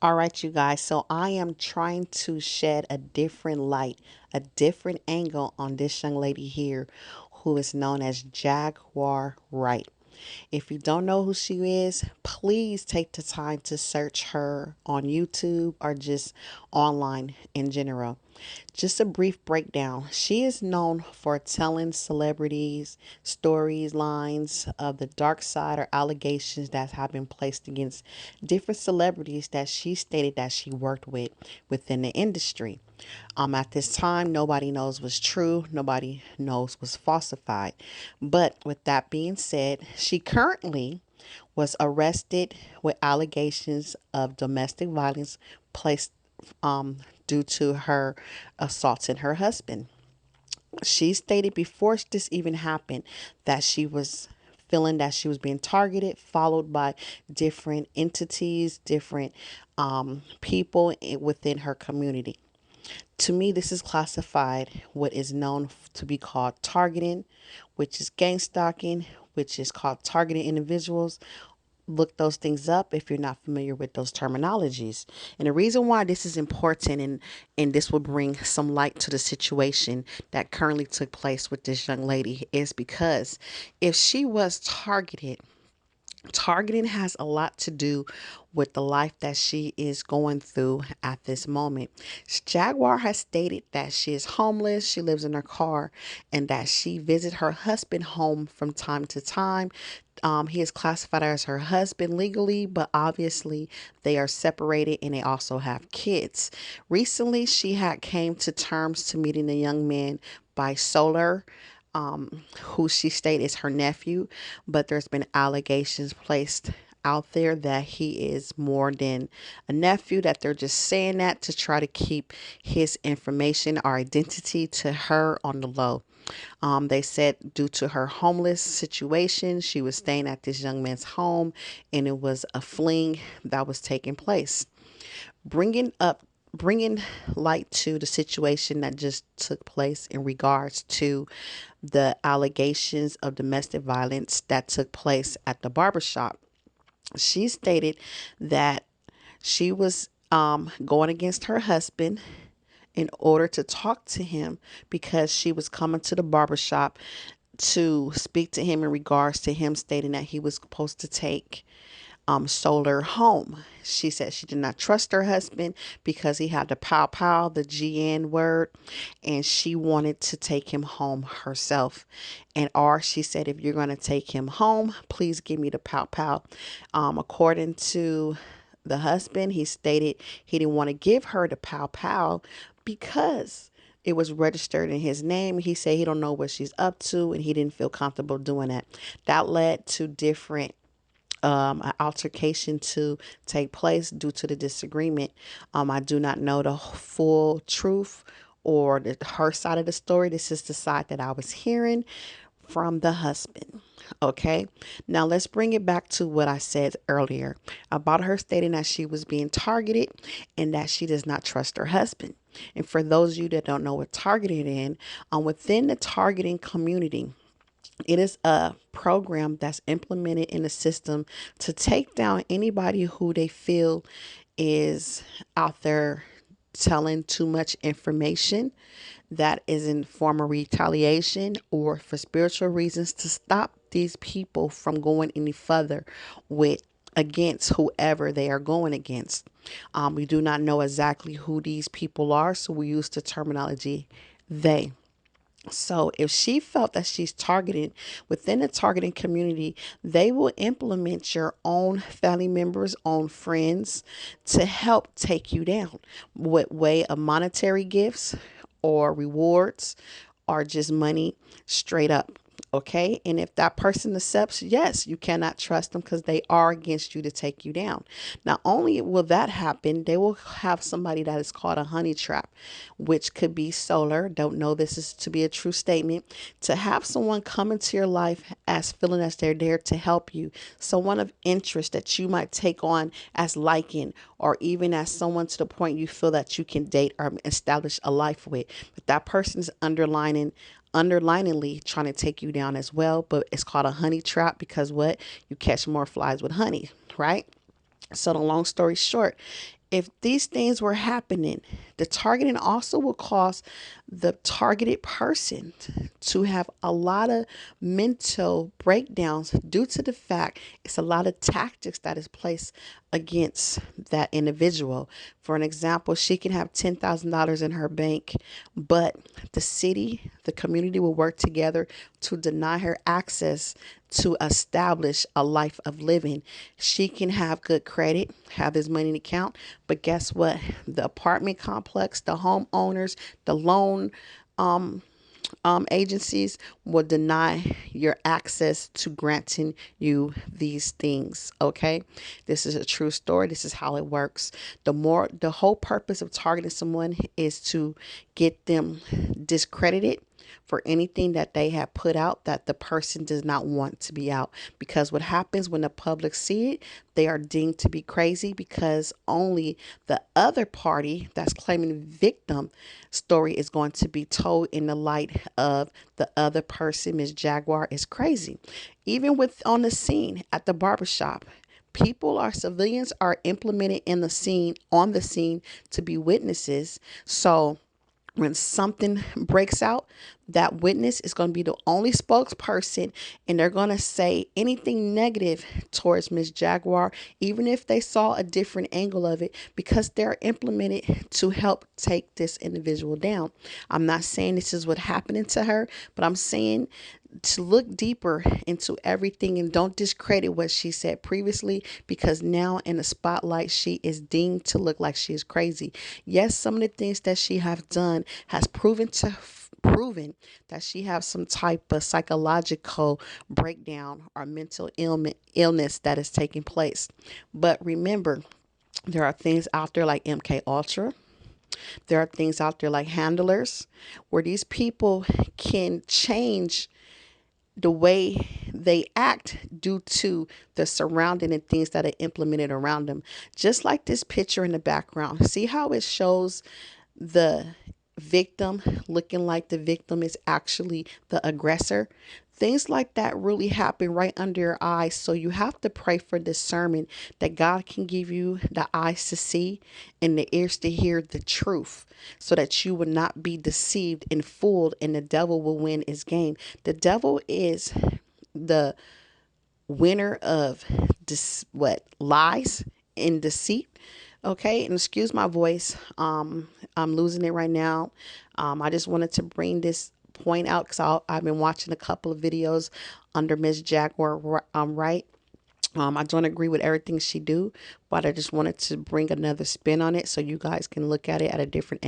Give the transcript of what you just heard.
All right, you guys. So I am trying to shed a different light, a different angle on this young lady here who is known as Jaguar Wright. If you don't know who she is, please take the time to search her on YouTube or just online in general. Just a brief breakdown. She is known for telling celebrities stories, lines of the dark side or allegations that have been placed against different celebrities that she stated that she worked with within the industry. At this time, nobody knows what's true, nobody knows what's falsified. But with that being said, she currently was arrested with allegations of domestic violence placed um, due to her assaulting her husband. She stated before this even happened that she was feeling that she was being targeted, followed by different entities, different people within her community. To me, this is classified what is known to be called targeting, which is gang stalking, which is called targeting individuals. Look those things up if you're not familiar with those terminologies. And the reason why this is important and this will bring some light to the situation that currently took place with this young lady is because if she was targeted, targeting has a lot to do with the life that she is going through at this moment. Jaguar has stated that she is homeless, she lives in her car, and that she visits her husband home from time to time. He is classified as her husband legally, but obviously they are separated and they also have kids. Recently, she had came to terms to meeting the young man by solar, who she stated is her nephew, but there's been allegations placed out there that he is more than a nephew, that they're just saying that to try to keep his information or identity to her on the low. They said due to her homeless situation, she was staying at this young man's home and it was a fling that was taking place. Bringing light to the situation that just took place in regards to the allegations of domestic violence that took place at the barbershop. She stated that she was going against her husband in order to talk to him because she was coming to the barbershop to speak to him in regards to him stating that he was supposed to take solar home. She said she did not trust her husband because he had the pow pow, the GN word, and she wanted to take him home herself. And or she said, if you're going to take him home, please give me the pow pow. According to the husband, he stated he didn't want to give her the pow pow because it was registered in his name. He said he don't know what she's up to and he didn't feel comfortable doing that. That led to different an altercation to take place due to the disagreement. I do not know the full truth or her side of the story. This is the side that I was hearing from the husband. Okay, now let's bring it back to what I said earlier about her stating that she was being targeted and that she does not trust her husband. And for those of you that don't know what targeting is, within the targeting community, it is a program that's implemented in the system to take down anybody who they feel is out there telling too much information that is in form of retaliation or for spiritual reasons to stop these people from going any further with against whoever they are going against. We do not know exactly who these people are, so we use the terminology they. So if she felt that she's targeted within the targeting community, they will implement your own family members, own friends to help take you down with way of monetary gifts or rewards or just money straight up. Okay. And if that person accepts, yes, you cannot trust them because they are against you to take you down. Not only will that happen, they will have somebody that is called a honey trap, which could be solar. Don't know this is to be a true statement. To have someone come into your life as feeling as they're there to help you, someone of interest that you might take on as liking, or even as someone to the point you feel that you can date or establish a life with. But that person is underliningly trying to take you down as well, but it's called a honey trap because what, you catch more flies with honey, right? So the long story short, If these things were happening, the targeting also will cause the targeted person to have a lot of mental breakdowns due to the fact it's a lot of tactics that is placed against that individual. For an example, she can have $10,000 in her bank, but the city, the community will work together to deny her access to establish a life of living. She can have good credit, have this money in account, but guess what? The apartment complex, the homeowners, the loan agencies will deny your access to granting you these things. Okay, this is a true story. This is how it works. The whole purpose of targeting someone is to get them discredited for anything that they have put out that the person does not want to be out. Because what happens when the public see it, they are deemed to be crazy because only the other party that's claiming the victim story is going to be told in the light of the other person. Miss Jaguar is crazy. Even with on the scene at the barbershop, civilians are implemented in the scene, on the scene, to be witnesses. So when something breaks out, that witness is going to be the only spokesperson, and they're going to say anything negative towards Miss Jaguar, even if they saw a different angle of it, because they're implemented to help take this individual down. I'm not saying this is what happened to her, but I'm saying to look deeper into everything and don't discredit what she said previously, because now in the spotlight she is deemed to look like she is crazy. Yes, some of the things that she have done has proven that she has some type of psychological breakdown or mental illness that is taking place. But remember, there are things out there like MK Ultra. There are things out there like handlers where these people can change the way they act due to the surrounding and things that are implemented around them. Just like this picture in the background. See how it shows the victim looking like the victim is actually the aggressor? Things like that really happen right under your eyes. So you have to pray for discernment, that God can give you the eyes to see and the ears to hear the truth, so that you will not be deceived and fooled and the devil will win his game. The devil is the winner of lies and deceit. Okay, and excuse my voice. I'm losing it right now. I just wanted to bring this point out because I've been watching a couple of videos under Miss Jaguar Wright. I don't agree with everything she do, but I just wanted to bring another spin on it so you guys can look at it at a different angle.